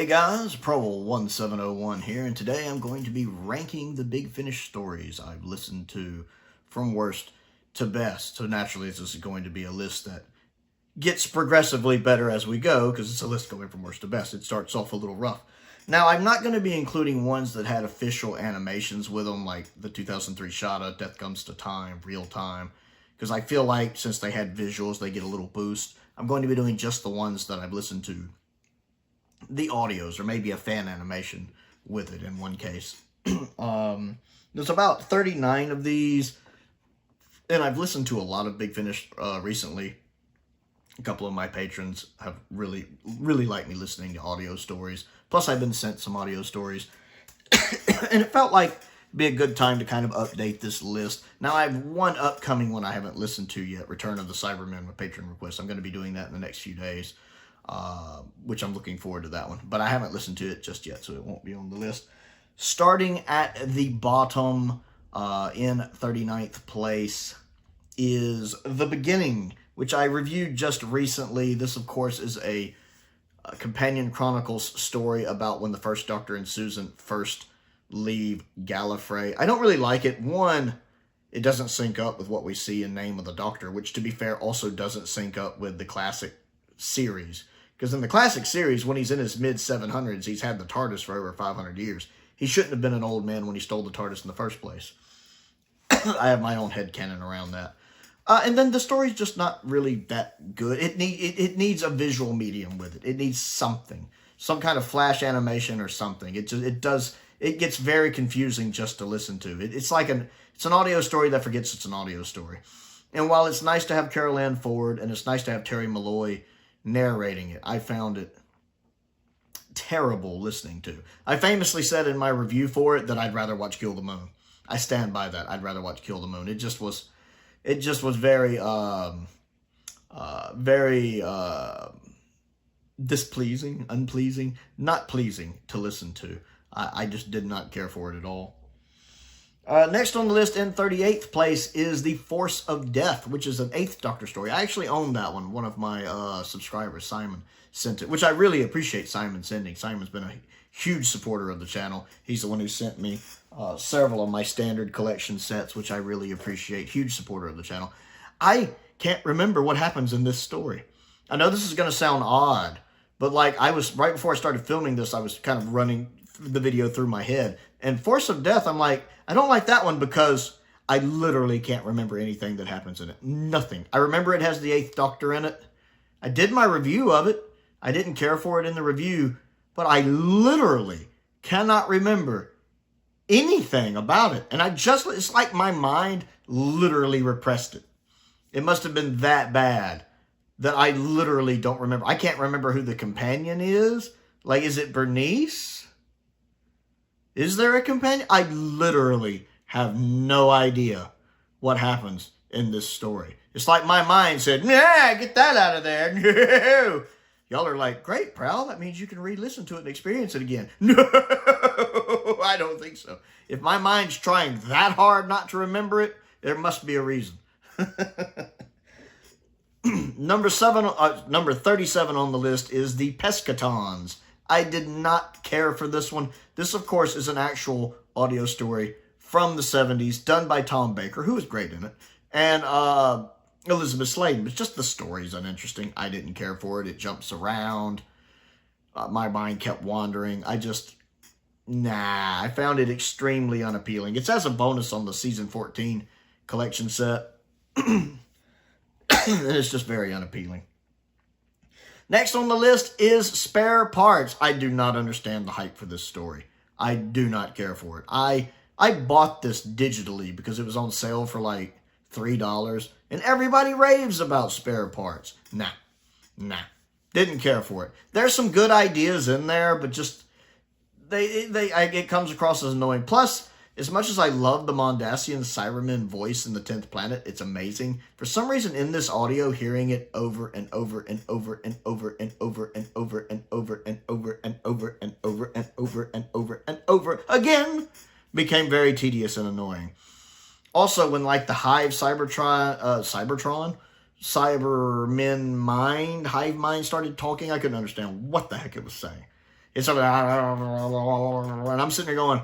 Hey guys, Prowl1701 here, and today I'm going to be ranking the Big Finish stories I've listened to from worst to best. So naturally this is going to be a list that gets progressively better as we go, because it's a list going from worst to best. It starts off a little rough. Now, I'm not going to be including ones that had official animations with them, like the 2003 shoutout, Death Comes to Time, Real Time, because I feel like since they had visuals, they get a little boost. I'm going to be doing just the ones that I've listened to the audios, or maybe a fan animation with it in one case. There's about 39 of these, and I've listened to a lot of Big Finish recently. A couple of my patrons have really liked me listening to audio stories. Plus, I've been sent some audio stories, and it felt like it'd be a good time to kind of update this list. Now, I have one upcoming one I haven't listened to yet, Return of the Cybermen with patron request. I'm going to be doing that in the next few days. Which I'm looking forward to that one. But I haven't listened to it just yet, so it won't be on the list. Starting at the bottom, in 39th place, is The Beginning, which I reviewed just recently. This, of course, is a Companion Chronicles story about when the First Doctor and Susan first leave Gallifrey. I don't really like it. One, it doesn't sync up with what we see in Name of the Doctor, which, to be fair, also doesn't sync up with the classic series. Because in the classic series, when he's in his mid-700s, he's had the TARDIS for over 500 years. He shouldn't have been an old man when he stole the TARDIS in the first place. I have my own headcanon around that. And then the story's just not really that good. It needs a visual medium with it. It needs something. Some kind of flash animation or something. It gets very confusing just to listen to. It's an audio story that forgets it's an audio story. And while it's nice to have Carol Ann Ford, and it's nice to have Terry Malloy narrating it, I found it terrible listening to. I famously said in my review for it that I'd rather watch Kill the Moon. I stand by that. I'd rather watch Kill the Moon. It just was very displeasing, unpleasing, not pleasing to listen to. I just did not care for it at all. Next on the list in 38th place is The Force of Death, which is an 8th Doctor story. I actually own that one. One of my subscribers, Simon, sent it, which I really appreciate Simon sending. Simon's been a huge supporter of the channel. He's the one who sent me several of my standard collection sets, which I really appreciate. Huge supporter of the channel. I can't remember what happens in this story. I know this is going to sound odd, but like right before I started filming this, I was kind of running the video through my head. And Force of Death, I'm like, I don't like that one because I literally can't remember anything that happens in it. Nothing. I remember it has the 8th Doctor in it. I did my review of it. I didn't care for it in the review, but I literally cannot remember anything about it. And it's like my mind literally repressed it. It must have been that bad that I literally don't remember. I can't remember who the companion is. Like, is it Bernice? Is there a companion? I literally have no idea what happens in this story. It's like my mind said, nah, get that out of there. No. Y'all are like, great, Prowl. That means you can re-listen to it and experience it again. No, I don't think so. If my mind's trying that hard not to remember it, there must be a reason. Number 37 on the list is The Pescatons. I did not care for this one. This, of course, is an actual audio story from the 70s, done by Tom Baker, who was great in it, and Elizabeth Sladen. But just the story's uninteresting. I didn't care for it. It jumps around. My mind kept wandering. I found it extremely unappealing. It's as a bonus on the Season 14 collection set, and it's just very unappealing. Next on the list is Spare Parts. I do not understand the hype for this story. I do not care for it. I bought this digitally because it was on sale for like $3, and everybody raves about Spare Parts. Nah. Didn't care for it. There's some good ideas in there, but just it comes across as annoying. Plus, as much as I love the Mondasian Cybermen voice in the 10th Planet, it's amazing. For some reason in this audio, hearing it over and over and over and over and over and over and over and over and over and over and over and over and over again became very tedious and annoying. Also, when like the Hive Cybermen hive mind started talking, I couldn't understand what the heck it was saying. It's something, and I'm sitting there going,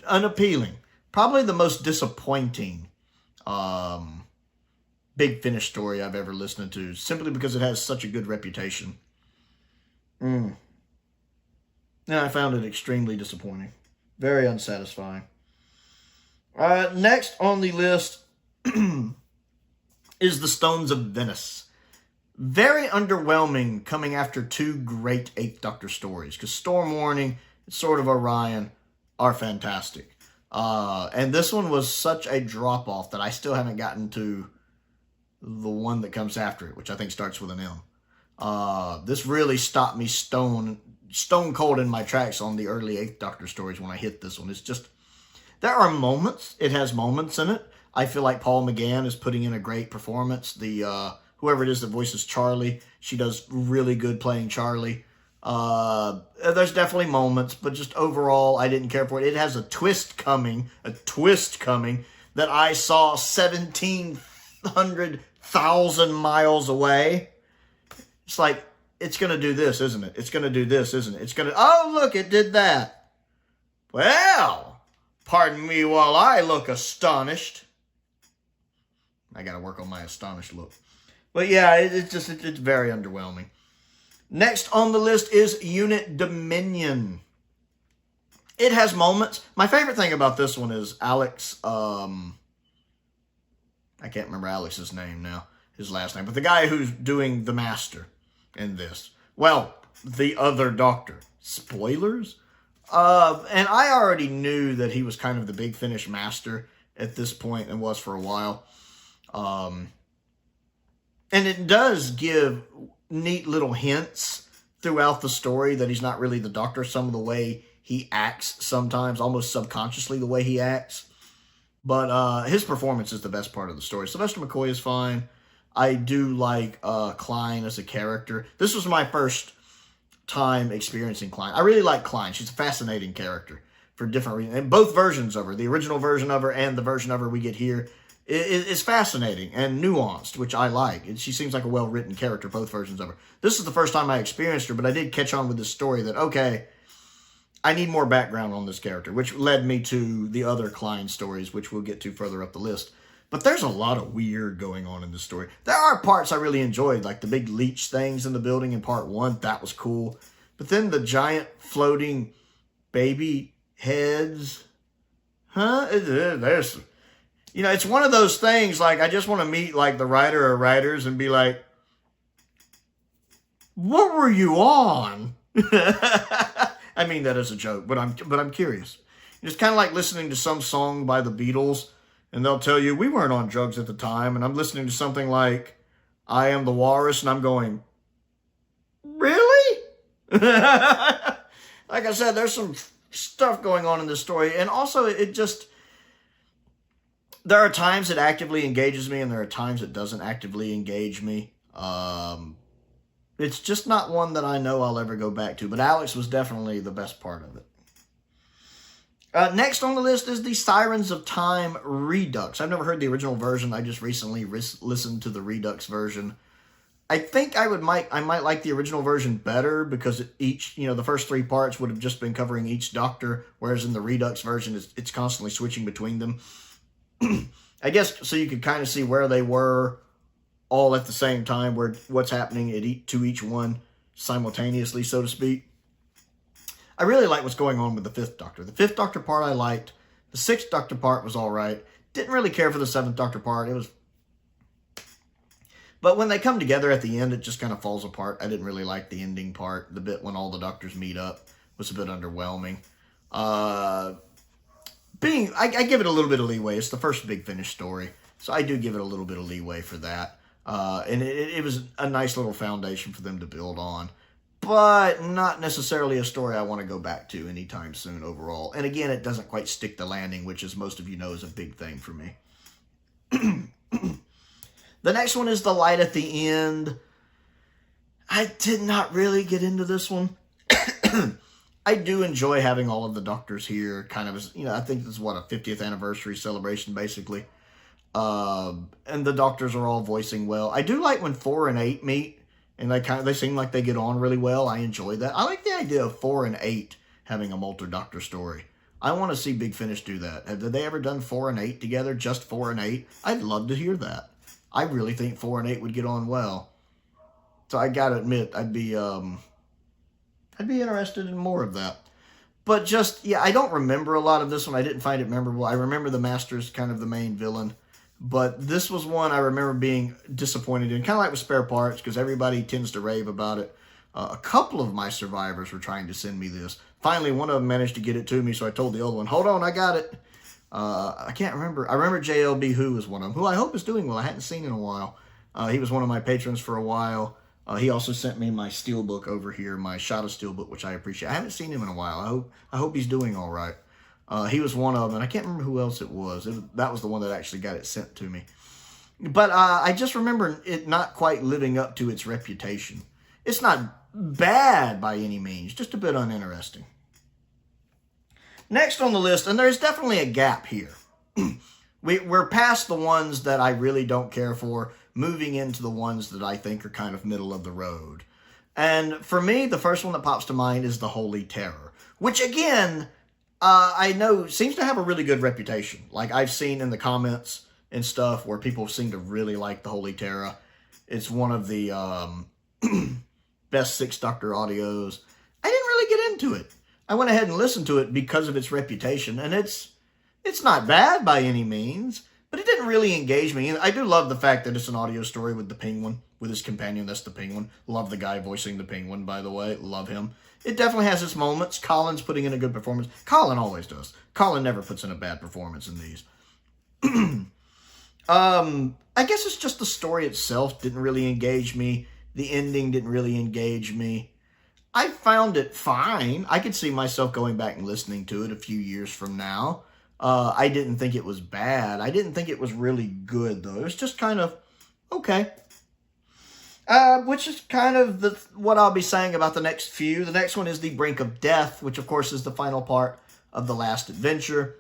unappealing. Probably the most disappointing Big Finish story I've ever listened to, simply because it has such a good reputation. And I found it extremely disappointing. Very unsatisfying. Next on the list is The Stones of Venice. Very underwhelming coming after two great Eighth Doctor stories, because Storm Warning and Sword of Orion are fantastic. And this one was such a drop-off that I still haven't gotten to the one that comes after it, which I think starts with an M. This really stopped me stone cold in my tracks on the early Eighth Doctor stories when I hit this one. It's just, there are moments. It has moments in it. I feel like Paul McGann is putting in a great performance. Whoever it is that voices Charlie, she does really good playing Charlie. There's definitely moments, but just overall, I didn't care for it. It has a twist coming that I saw 1,700,000 miles away. It's like, it's going to do this, isn't it? It's going to do this, isn't it? It's going to, oh, look, it did that. Well, pardon me while I look astonished. I got to work on my astonished look. But yeah, it's very underwhelming. Next on the list is Unit Dominion. It has moments. My favorite thing about this one is Alex, I can't remember Alex's name now, his last name, but the guy who's doing the Master in this. Well, the other Doctor. Spoilers? And I already knew that he was kind of the Big Finish Master at this point and was for a while. And it does give neat little hints throughout the story that he's not really the Doctor. Some of the way he acts sometimes, almost subconsciously the way he acts. But his performance is the best part of the story. Sylvester McCoy is fine. I do like Klein as a character. This was my first time experiencing Klein. I really like Klein. She's a fascinating character for different reasons. And both versions of her, the original version of her and the version of her we get here, is fascinating and nuanced, which I like. She seems like a well-written character, both versions of her. This is the first time I experienced her, but I did catch on with this story that, okay, I need more background on this character, which led me to the other Klein stories, which we'll get to further up the list. But there's a lot of weird going on in this story. There are parts I really enjoyed, like the big leech things in the building in part 1. That was cool. But then the giant floating baby heads. There's... You know, it's one of those things, like, I just want to meet, like, the writer or writers and be like, what were you on? I mean that as a joke, but I'm curious. It's kind of like listening to some song by the Beatles, and they'll tell you, we weren't on drugs at the time, and I'm listening to something like, I Am the Walrus, and I'm going, really? Like I said, there's some stuff going on in this story, and also it just... There are times it actively engages me, and there are times it doesn't actively engage me. It's just not one that I know I'll ever go back to, but Alex was definitely the best part of it. Next on the list is the Sirens of Time Redux. I've never heard the original version. I just recently listened to the Redux version. I think I might like the original version better because the first 3 parts would have just been covering each Doctor, whereas in the Redux version, it's constantly switching between them. I guess so you could kind of see where they were all at the same time, where what's happening to each one simultaneously, so to speak. I really like what's going on with the 5th Doctor. The 5th Doctor part I liked. The 6th Doctor part was all right. Didn't really care for the 7th Doctor part. But when they come together at the end, it just kind of falls apart. I didn't really like the ending part. The bit when all the Doctors meet up was a bit underwhelming. I give it a little bit of leeway. It's the first Big Finish story, so I do give it a little bit of leeway for that. And it was a nice little foundation for them to build on, but not necessarily a story I want to go back to anytime soon overall. And again, it doesn't quite stick the landing, which, as most of you know, is a big thing for me. The next one is The Light at the End. I did not really get into this one. I do enjoy having all of the Doctors here, kind of as, I think this is, a 50th anniversary celebration, basically. And the Doctors are all voicing well. I do like when 4 and 8 meet, and they seem like they get on really well. I enjoy that. I like the idea of 4 and 8 having a Molter Doctor story. I want to see Big Finish do that. Have they ever done 4 and 8 together? Just 4 and 8? I'd love to hear that. I really think 4 and 8 would get on well. So I gotta admit, I'd be interested in more of that. But just, yeah, I don't remember a lot of this one. I didn't find it memorable. I remember the Master's kind of the main villain. But this was one I remember being disappointed in. Kind of like with Spare Parts, because everybody tends to rave about it. A couple of my survivors were trying to send me this. Finally, one of them managed to get it to me, so I told the other one, hold on, I got it. I can't remember. I remember JLB Who was one of them, who I hope is doing well. I hadn't seen in a while. He was one of my patrons for a while. He also sent me my steelbook over here, my shoutout steelbook, which I appreciate. I haven't seen him in a while. I hope he's doing all right. He was one of them, and I can't remember who else it was. That was the one that actually got it sent to me. But I just remember it not quite living up to its reputation. It's not bad by any means, just a bit uninteresting. Next on the list, and there's definitely a gap here. We're past the ones that I really don't care for, moving into the ones that I think are kind of middle of the road. And for me, the first one that pops to mind is the Holy Terror, which again, I know seems to have a really good reputation. Like I've seen in the comments and stuff where people seem to really like the Holy Terror. It's one of the best 6th Doctor audios. I didn't really get into it. I went ahead and listened to it because of its reputation, and it's not bad by any means, but it didn't really engage me. I do love the fact that it's an audio story with the Penguin, with his companion, that's the Penguin. Love the guy voicing the Penguin, by the way. Love him. It definitely has its moments. Colin's putting in a good performance. Colin always does. Colin never puts in a bad performance in these. I guess it's just the story itself didn't really engage me. The ending didn't really engage me. I found it fine. I could see myself going back and listening to it a few years from now. I didn't think it was bad. I didn't think it was really good, though. It was just kind of okay. Which is kind of what I'll be saying about the next few. The next one is The Brink of Death, which, of course, is the final part of The Last Adventure,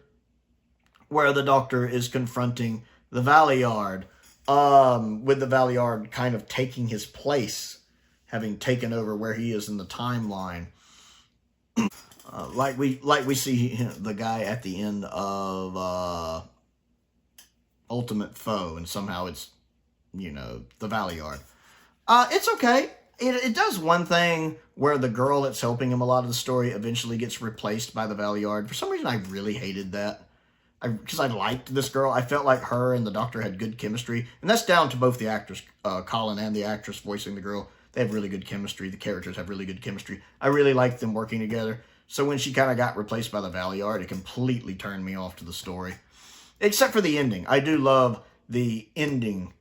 where the Doctor is confronting the Valeyard, with the Valeyard kind of taking his place, having taken over where he is in the timeline. Like we see the guy at the end of Ultimate Foe, and somehow it's, the Valeyard. It's okay. It does one thing where the girl that's helping him a lot of the story eventually gets replaced by the Valeyard. For some reason, I really hated that. Because I liked this girl. I felt like her and the Doctor had good chemistry. And that's down to both the actors, Colin and the actress voicing the girl. They have really good chemistry. The characters have really good chemistry. I really liked them working together. So when she kind of got replaced by the Valeyard, it completely turned me off to the story. Except for the ending. I do love the ending,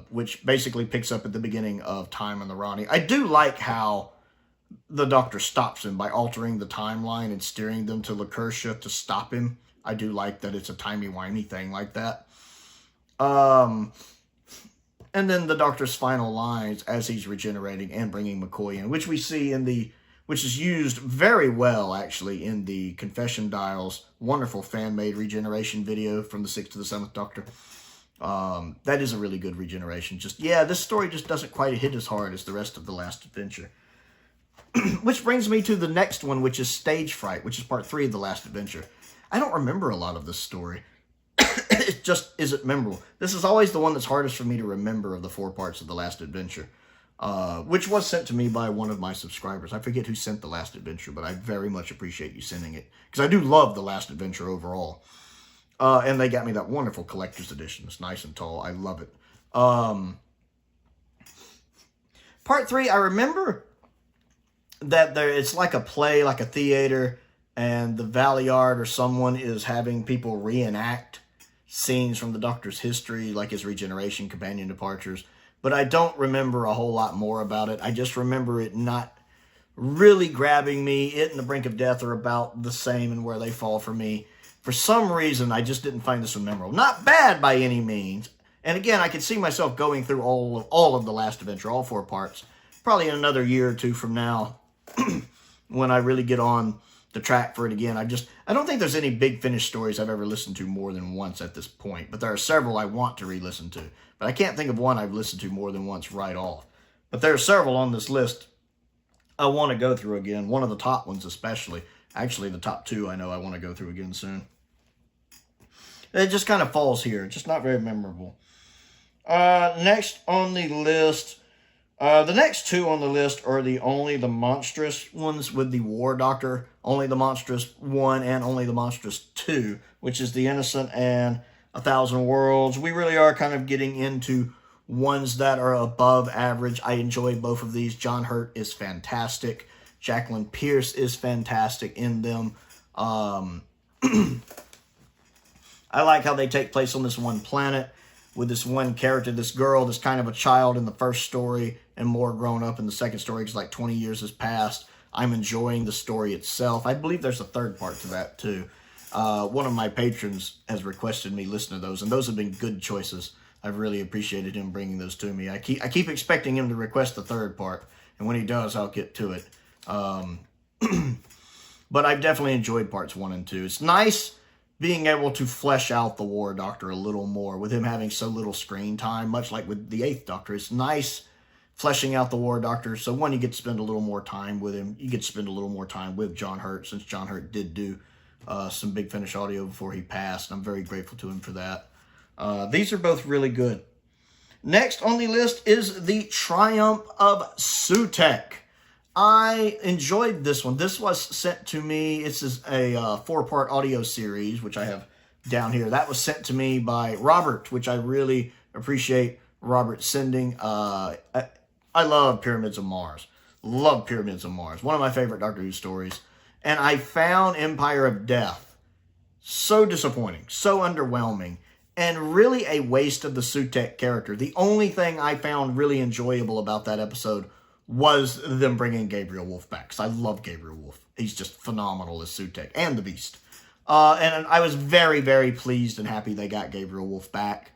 which basically picks up at the beginning of Time and the Ronnie. I do like how the Doctor stops him by altering the timeline and steering them to Lacursha to stop him. I do like that it's a timey-wimey thing like that. And then the Doctor's final lines as he's regenerating and bringing McCoy in, which we see which is used very well, actually, in the Confession Dial's wonderful fan-made regeneration video from the 6th to the 7th Doctor. That is a really good regeneration. This story just doesn't quite hit as hard as the rest of The Last Adventure. Which brings me to the next one, which is Stage Fright, which is part 3 of The Last Adventure. I don't remember a lot of this story. It just isn't memorable. This is always the one that's hardest for me to remember of the 4 parts of The Last Adventure. Which was sent to me by one of my subscribers. I forget who sent The Last Adventure, but I very much appreciate you sending it. Because I do love The Last Adventure overall. And they got me that wonderful collector's edition. It's nice and tall. I love it. Part 3, I remember that it's like a play, like a theater, and the Valeyard or someone is having people reenact scenes from the Doctor's history, like his regeneration, companion departures. But I don't remember a whole lot more about it. I just remember it not really grabbing me. It and The Brink of Death are about the same in where they fall for me. For some reason, I just didn't find this one memorable. Not bad by any means. And again, I could see myself going through all of The Last Adventure, all 4 parts, probably in another year or 2 from now, when I really get on the track for it again. I don't think there's any Big Finish stories I've ever listened to more than once at this point, but there are several I want to re-listen to. But I can't think of one I've listened to more than once right off. But there are several on this list I want to go through again. One of the top ones especially. Actually, the top two I know I want to go through again soon. It just kind of falls here. Just not very memorable. Next on the list, the next two on the list are only the monstrous ones with the War Doctor. Only the Monstrous 1 and only the Monstrous 2, which is the Innocent and 1,000 Worlds. We really are kind of getting into ones that are above average. I enjoy both of these. John Hurt is fantastic. Jacqueline Pierce is fantastic in them. I like how they take place on this one planet with this one character, this girl, that's kind of a child in the first story and more grown up in the second story because like 20 years has passed. I'm enjoying the story itself. I believe there's a third part to that too. One of my patrons has requested me listen to those, and those have been good choices. I've really appreciated him bringing those to me. I keep expecting him to request the third part, and when he does, I'll get to it. But I've definitely enjoyed parts 1 and 2. It's nice being able to flesh out the War Doctor a little more with him having so little screen time, much like with the 8th Doctor. It's nice fleshing out the War Doctor. So one, you get to spend a little more time with him. You get to spend a little more time with John Hurt, since John Hurt did do some Big Finish audio before he passed. I'm very grateful to him for that. These are both really good. Next on the list is the Triumph of Sutek. I enjoyed this one. This was sent to me. This is a 4-part audio series, which I have down here. That was sent to me by Robert, which I really appreciate Robert sending. I love Pyramids of Mars. Love Pyramids of Mars. One of my favorite Doctor Who stories. And I found Empire of Death so disappointing, so underwhelming, and really a waste of the Sutek character. The only thing I found really enjoyable about that episode was them bringing Gabriel Wolf back, because I love Gabriel Wolf. He's just phenomenal as Sutek, and the Beast. And I was very, very pleased and happy they got Gabriel Wolf back,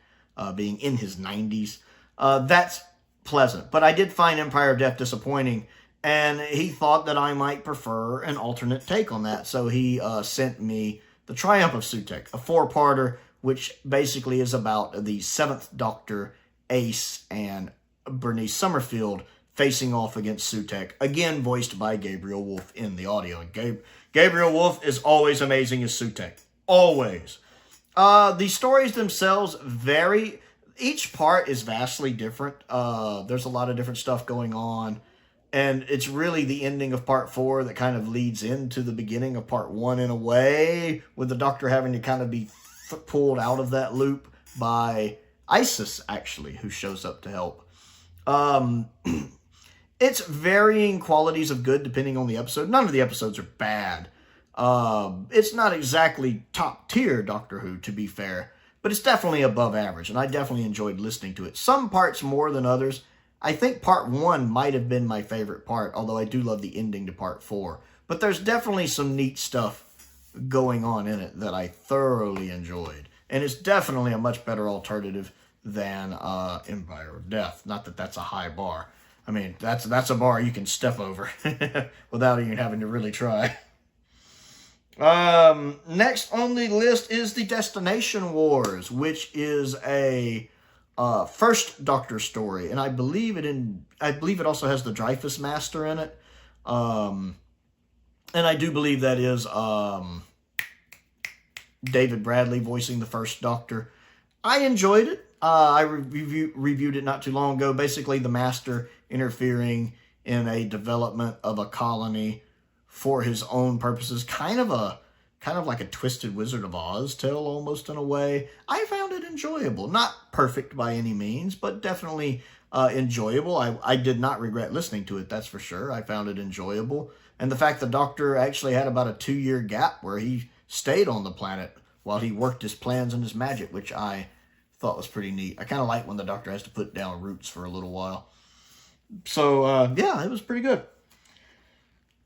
being in his 90s. That's pleasant. But I did find Empire of Death disappointing, and he thought that I might prefer an alternate take on that. So he sent me The Triumph of Sutek, a 4-parter, which basically is about the 7th Doctor, Ace, and Bernice Summerfield facing off against Sutek, again voiced by Gabriel Wolf in the audio. And Gabriel Wolf is always amazing as Sutek. Always. The stories themselves vary. Each part is vastly different. There's a lot of different stuff going on. And it's really the ending of part 4 that kind of leads into the beginning of part 1 in a way, with the Doctor having to kind of be pulled out of that loop by Isis, actually, who shows up to help. It's varying qualities of good depending on the episode. None of the episodes are bad. It's not exactly top tier Doctor Who, to be fair, but it's definitely above average, and I definitely enjoyed listening to it. Some parts more than others. I think part 1 might have been my favorite part, although I do love the ending to part 4. But there's definitely some neat stuff going on in it that I thoroughly enjoyed. And it's definitely a much better alternative than Empire of Death. Not that that's a high bar. I mean, that's a bar you can step over without even having to really try. Next on the list is the Destination Wars, which is a first Doctor story, and I believe it also has the Dreyfus Master in it. And I do believe that is David Bradley voicing the first Doctor. I enjoyed it. I reviewed it not too long ago. Basically, the Master interfering in a development of a colony for his own purposes. Kind of like a twisted Wizard of Oz tale, almost, in a way. I found it enjoyable. Not perfect by any means, but definitely enjoyable. I did not regret listening to it, that's for sure. I found it enjoyable. And the fact the Doctor actually had about a 2-year gap where he stayed on the planet while he worked his plans and his magic, which I thought was pretty neat. I kind of like when the Doctor has to put down roots for a little while. So, yeah, it was pretty good.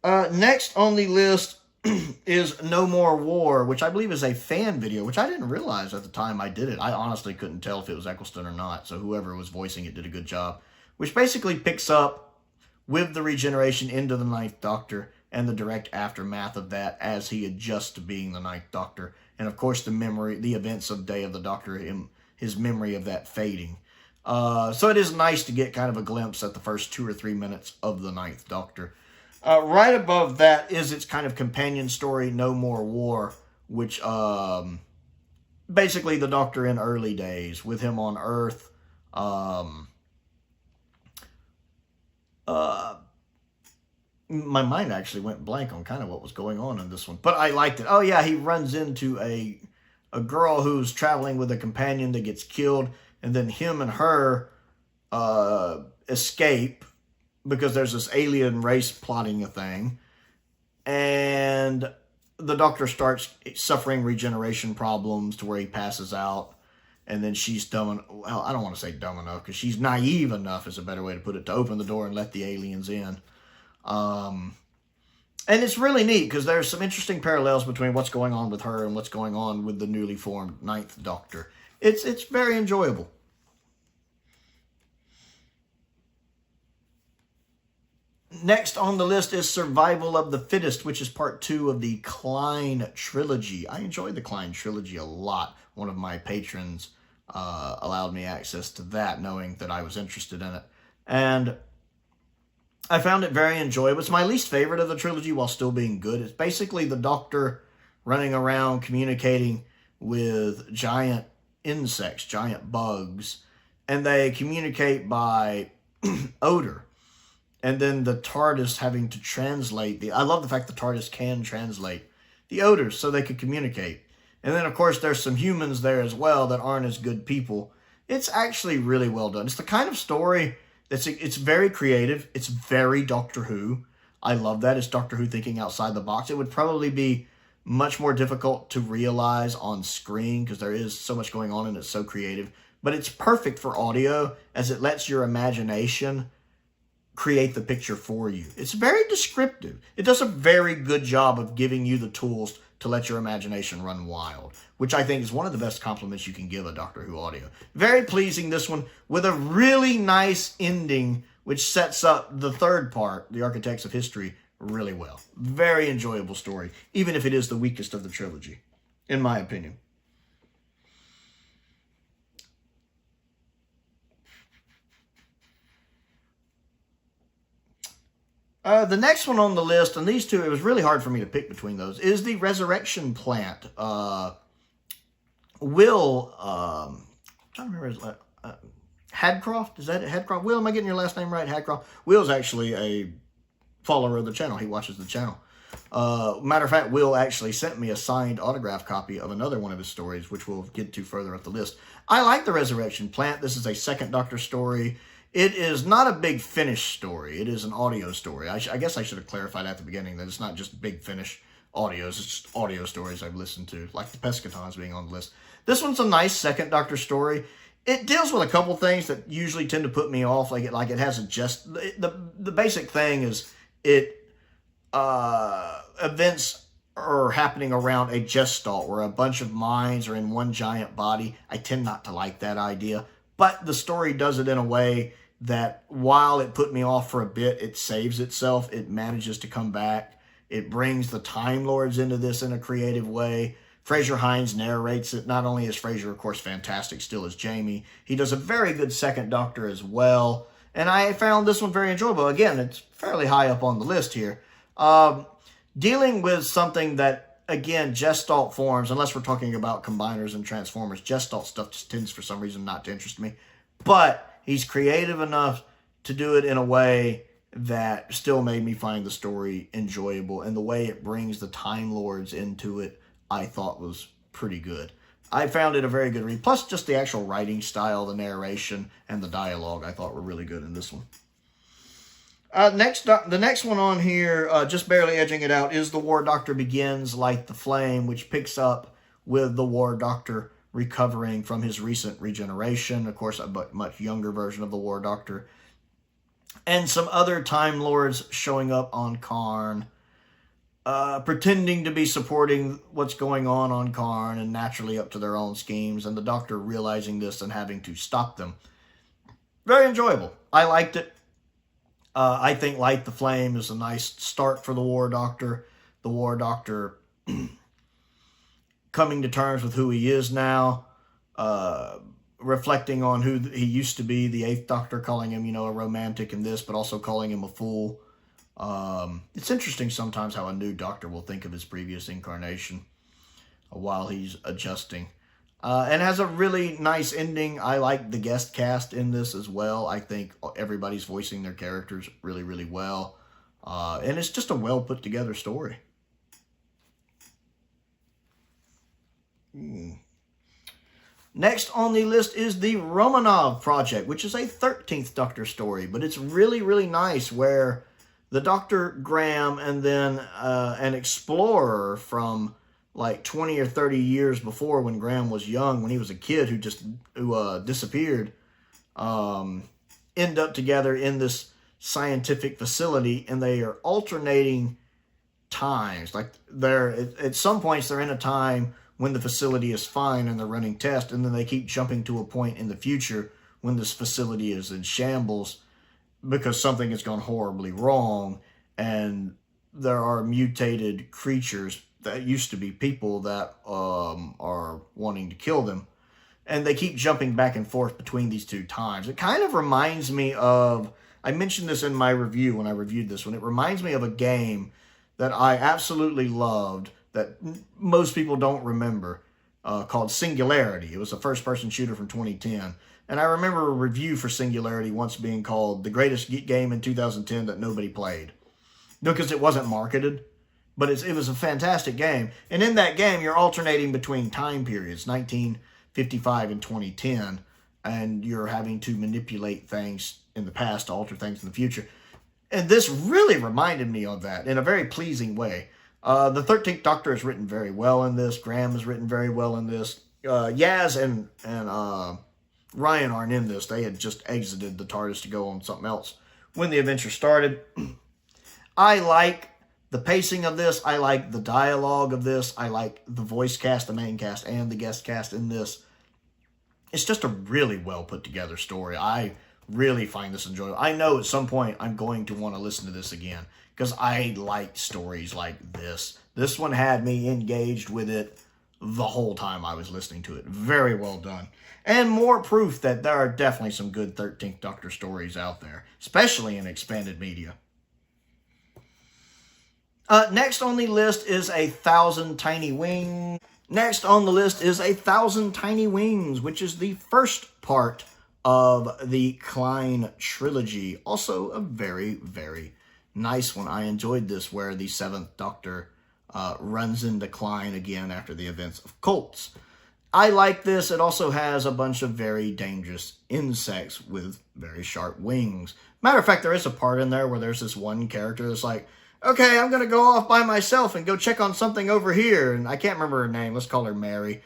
Next on the list is No More War, which I believe is a fan video, which I didn't realize at the time I did it. I honestly couldn't tell if it was Eccleston or not, so whoever was voicing it did a good job. Which basically picks up with the regeneration into the 9th Doctor and the direct aftermath of that as he adjusts to being the 9th Doctor. And of course the events of Day of the Doctor, his memory of that fading. So it is nice to get kind of a glimpse at the first 2 or 3 minutes of the Ninth Doctor. Right above that is its kind of companion story, No More War, which basically the Doctor in early days, with him on Earth. My mind actually went blank on kind of what was going on in this one, but I liked it. Oh yeah, he runs into a girl who's traveling with a companion that gets killed, and then him and her escape because there's this alien race plotting a thing, and the Doctor starts suffering regeneration problems to where he passes out, and then she's dumb, well, I don't want to say dumb enough, because she's naive enough is a better way to put it, to open the door and let the aliens in. And it's really neat because there's some interesting parallels between what's going on with her and what's going on with the newly formed Ninth Doctor. It's very enjoyable. Next on the list is Survival of the Fittest, which is part 2 of the Klein trilogy. I enjoyed the Klein trilogy a lot. One of my patrons allowed me access to that, knowing that I was interested in it. And I found it very enjoyable. It's my least favorite of the trilogy while still being good. It's basically the Doctor running around communicating with giant insects, giant bugs, and they communicate by odor. And then the TARDIS having to translate I love the fact the TARDIS can translate the odors so they could communicate. And then, of course, there's some humans there as well that aren't as good people. It's actually really well done. It's the kind of story it's very creative. It's very Doctor Who. I love that. It's Doctor Who thinking outside the box. It would probably be much more difficult to realize on screen because there is so much going on and it's so creative. But it's perfect for audio as it lets your imagination create the picture for you. It's very descriptive. It does a very good job of giving you the tools to let your imagination run wild, which I think is one of the best compliments you can give a Doctor Who audio. Very pleasing, this one, with a really nice ending, which sets up the third part, The Architects of History, really well. Very enjoyable story, even if it is the weakest of the trilogy, in my opinion. The next one on the list, and these two, it was really hard for me to pick between those, is the Resurrection Plant. Will, I'm trying to remember his Hadcroft? Is that it? Hadcroft? Will, am I getting your last name right? Hadcroft? Will's actually a follower of the channel. He watches the channel. Matter of fact, Will actually sent me a signed autograph copy of another one of his stories, which we'll get to further up the list. I like the Resurrection Plant. This is a second Doctor story. It is not a Big Finish story. It is an audio story. I guess I should have clarified at the beginning that it's not just Big Finish audios. It's just audio stories I've listened to, like the Pescatons being on the list. This one's a nice second Doctor story. It deals with a couple things that usually tend to put me off. Like it has the basic thing is events are happening around a gestalt where a bunch of minds are in one giant body. I tend not to like that idea. But the story does it in a way that while it put me off for a bit, it saves itself. It manages to come back. It brings the Time Lords into this in a creative way. Fraser Hines narrates it. Not only is Fraser, of course, fantastic still as Jamie, he does a very good second Doctor as well. And I found this one very enjoyable. Again, it's fairly high up on the list here. Dealing with something that, again, Gestalt forms, unless we're talking about combiners and transformers, Gestalt stuff just tends for some reason not to interest me. But he's creative enough to do it in a way that still made me find the story enjoyable. And the way it brings the Time Lords into it, I thought was pretty good. I found it a very good read. Plus, just the actual writing style, the narration, and the dialogue I thought were really good in this one. The next one on here, just barely edging it out, is The War Doctor Begins, Light the Flame, which picks up with the War Doctor recovering from his recent regeneration. Of course, a much younger version of the War Doctor. And some other Time Lords showing up on Karn, pretending to be supporting what's going on Karn, and naturally up to their own schemes, and the Doctor realizing this and having to stop them. Very enjoyable. I liked it. I think Light the Flame is a nice start for the War Doctor. The War Doctor coming to terms with who he is now. reflecting on who he used to be, the Eighth Doctor, calling him, you know, a romantic in this, but also calling him a fool. It's interesting sometimes how a new Doctor will think of his previous incarnation while he's adjusting. And has a really nice ending. I like the guest cast in this as well. I think everybody's voicing their characters really, really well. And it's just a well put together story. Next on the list is the Romanov Project, which is a 13th Doctor story, but it's really, really nice, where the Dr. Graham and then an explorer from like 20 or 30 years before, when Graham was young, when he was a kid who disappeared, end up together in this scientific facility, and they are alternating times. Like, at some points they're in a time when the facility is fine and they're running tests, and then they keep jumping to a point in the future when this facility is in shambles because something has gone horribly wrong, and there are mutated creatures that used to be people that are wanting to kill them. And they keep jumping back and forth between these two times. It kind of reminds me of, I mentioned this in my review when I reviewed this one, it reminds me of a game that I absolutely loved that most people don't remember, called Singularity. It was a first-person shooter from 2010. And I remember a review for Singularity once being called the greatest game in 2010 that nobody played, because it wasn't marketed. But it was a fantastic game. And in that game, you're alternating between time periods, 1955 and 2010, and you're having to manipulate things in the past to alter things in the future. And this really reminded me of that in a very pleasing way. The 13th Doctor is written very well in this. Graham is written very well in this. Yaz and Ryan aren't in this. They had just exited the TARDIS to go on something else when the adventure started. I like the pacing of this. I like the dialogue of this. I like the voice cast, the main cast, and the guest cast in this. It's just a really well put together story. I really find this enjoyable. I know at some point I'm going to want to listen to this again, because I like stories like this. This one had me engaged with it the whole time I was listening to it. Very well done. And more proof that there are definitely some good 13th Doctor stories out there, especially in expanded media. Next on the list is 1,000 Tiny Wings. Next on the list is 1,000 Tiny Wings, which is the first part of the Klein trilogy. Also a very, very nice one. I enjoyed this, where the 7th Doctor runs into Klein again after the events of Colts. I like this. It also has a bunch of very dangerous insects with very sharp wings. Matter of fact, there is a part in there where there's this one character that's like, okay, I'm going to go off by myself and go check on something over here. And I can't remember her name. Let's call her Mary.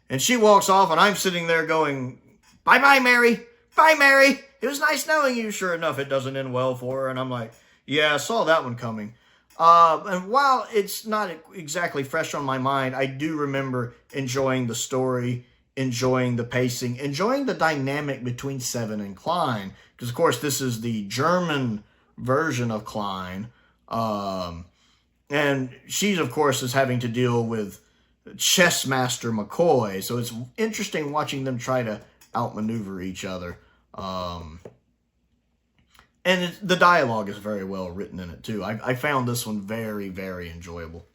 And she walks off, and I'm sitting there going, bye-bye, Mary. Bye, Mary. It was nice knowing you. Sure enough, it doesn't end well for her. And I'm like, yeah, I saw that one coming. And while it's not exactly fresh on my mind, I do remember enjoying the story, enjoying the pacing, enjoying the dynamic between Seven and Klein. Because, of course, this is the German version of Klein. And she, of course, is having to deal with chess master McCoy. So it's interesting watching them try to outmaneuver each other. And the dialogue is very well written in it, too. I found this one very, very enjoyable.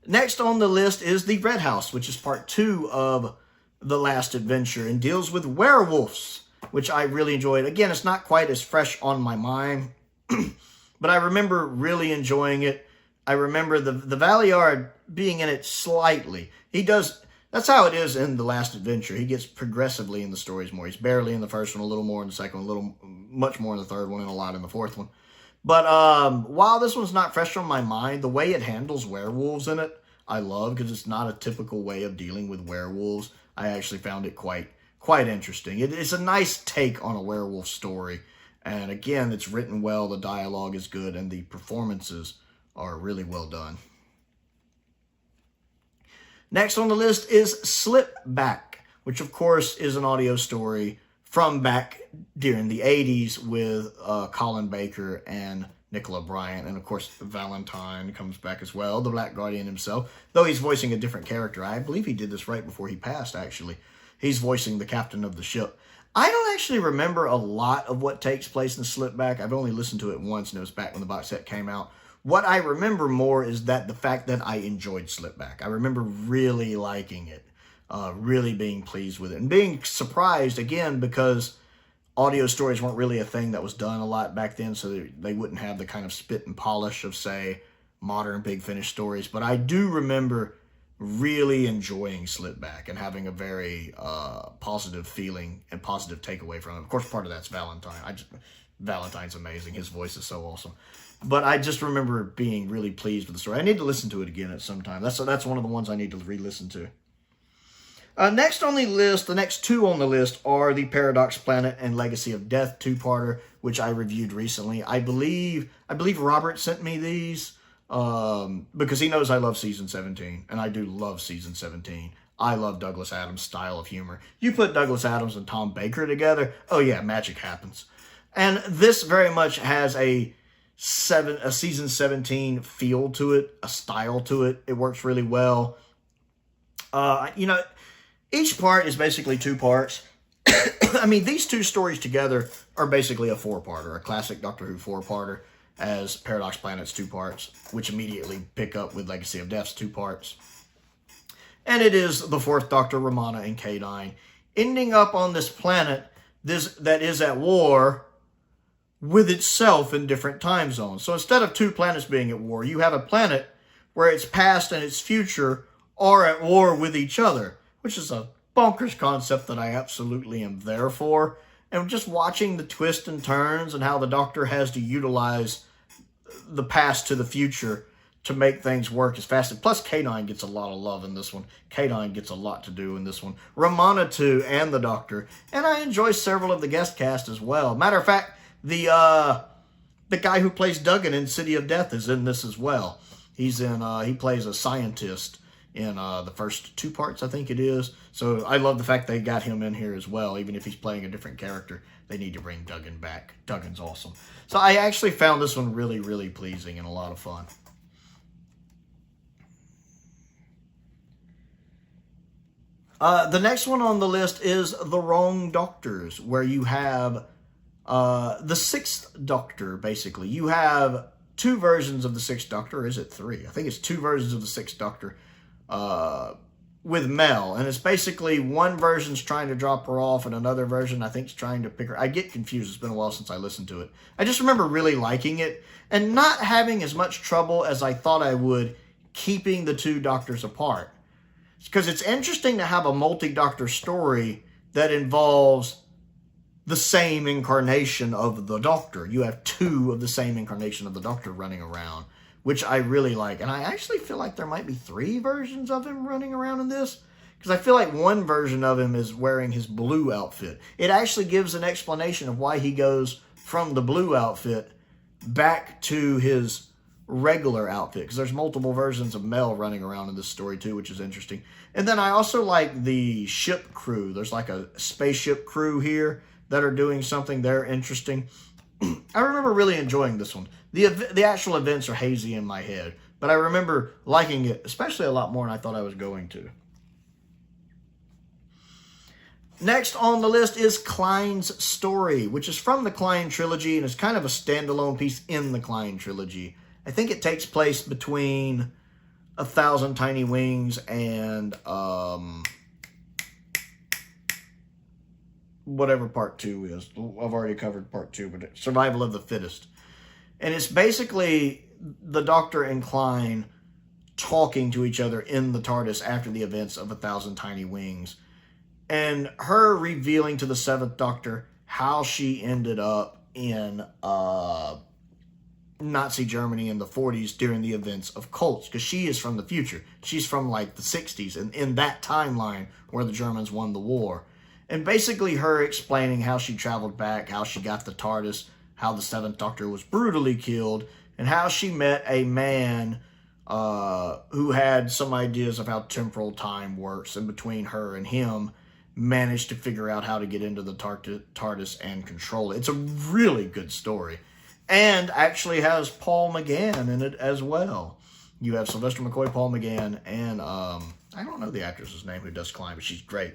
Next on the list is The Red House, which is part 2 of The Last Adventure, and deals with werewolves, which I really enjoyed. Again, it's not quite as fresh on my mind, but I remember really enjoying it. I remember the Valiard being in it slightly. That's how it is in The Last Adventure. He gets progressively in the stories more. He's barely in the first one, a little more in the second one, much more in the third one, and a lot in the fourth one. But while this one's not fresh on my mind, the way it handles werewolves in it, I love, because it's not a typical way of dealing with werewolves. I actually found it quite interesting. It's a nice take on a werewolf story. And again, it's written well, the dialogue is good, and the performances are really well done. Next on the list is Slip Back, which of course is an audio story from back during the 80s with Colin Baker and Nicola Bryant. And of course, Valentine comes back as well, the Black Guardian himself, though he's voicing a different character. I believe he did this right before he passed, actually. He's voicing the captain of the ship. I don't actually remember a lot of what takes place in Slipback. I've only listened to it once, and it was back when the box set came out. What I remember more is that the fact that I enjoyed Slipback. I remember really liking it, really being pleased with it, and being surprised, again, because audio stories weren't really a thing that was done a lot back then, so they wouldn't have the kind of spit and polish of, say, modern Big Finish stories. But I do remember really enjoying Slipback and having a very positive feeling and positive takeaway from it. Of course, part of that's Valentine. Valentine's amazing. His voice is so awesome. But I just remember being really pleased with the story. I need to listen to it again at some time. That's one of the ones I need to re-listen to. Next on the list, the next two on the list are the Paradox Planet and Legacy of Death two-parter, which I reviewed recently. I believe Robert sent me these because he knows I love Season 17, and I do love Season 17. I love Douglas Adams' style of humor. You put Douglas Adams and Tom Baker together, oh yeah, magic happens. And this very much has a Season 17 feel to it, a style to it. It works really well. Each part is basically two parts. I mean, these two stories together are basically a four-parter, a classic Doctor Who four-parter, as Paradox Planet's two parts, which immediately pick up with Legacy of Death's two parts. And it is the Fourth Doctor, Romana, and K9, ending up on this planet that is at war with itself in different time zones. So instead of two planets being at war, you have a planet where its past and its future are at war with each other, which is a bonkers concept that I absolutely am there for. And just watching the twists and turns and how the Doctor has to utilize the past to the future to make things work as fast. Plus, K9 gets a lot of love in this one. K9 gets a lot to do in this one. Romana, too, and the Doctor. And I enjoy several of the guest cast as well. Matter of fact, the guy who plays Duggan in City of Death is in this as well. He's in, he plays a scientist in the first two parts, I think it is. So I love the fact they got him in here as well. Even if he's playing a different character, they need to bring Duggan back. Duggan's awesome. So I actually found this one really, really pleasing and a lot of fun. The next one on the list is The Wrong Doctors, where you have the Sixth Doctor, basically. You have two versions of the Sixth Doctor, or is it three? I think it's two versions of the Sixth Doctor with Mel. And it's basically one version's trying to drop her off and another version, I think, is trying to pick her. I get confused. It's been a while since I listened to it. I just remember really liking it and not having as much trouble as I thought I would keeping the two Doctors apart. Because it's interesting to have a multi-Doctor story that involves the same incarnation of the Doctor. You have two of the same incarnation of the Doctor running around, which I really like. And I actually feel like there might be three versions of him running around in this, because I feel like one version of him is wearing his blue outfit. It actually gives an explanation of why he goes from the blue outfit back to his regular outfit, because there's multiple versions of Mel running around in this story too, which is interesting. And then I also like the ship crew. There's like a spaceship crew here that are doing something. They're interesting. I remember really enjoying this one. The actual events are hazy in my head, but I remember liking it, especially a lot more than I thought I was going to. Next on the list is Klein's Story, which is from the Klein trilogy, and it's kind of a standalone piece in the Klein trilogy. I think it takes place between 1,000 Tiny Wings and whatever part 2 is. I've already covered part 2, but it's Survival of the Fittest. And it's basically the Doctor and Klein talking to each other in the TARDIS after the events of 1,000 Tiny Wings. And her revealing to the Seventh Doctor how she ended up in Nazi Germany in the 40s during the events of cults, because she is from the future. She's from like the 60s, and in that timeline where the Germans won the war. And basically her explaining how she traveled back, how she got the TARDIS, how the Seventh Doctor was brutally killed, and how she met a man who had some ideas of how temporal time works, and between her and him managed to figure out how to get into the TARDIS and control it. It's a really good story. and actually has Paul McGann in it as well. You have Sylvester McCoy, Paul McGann, and I don't know the actress's name who does Klein, but she's great.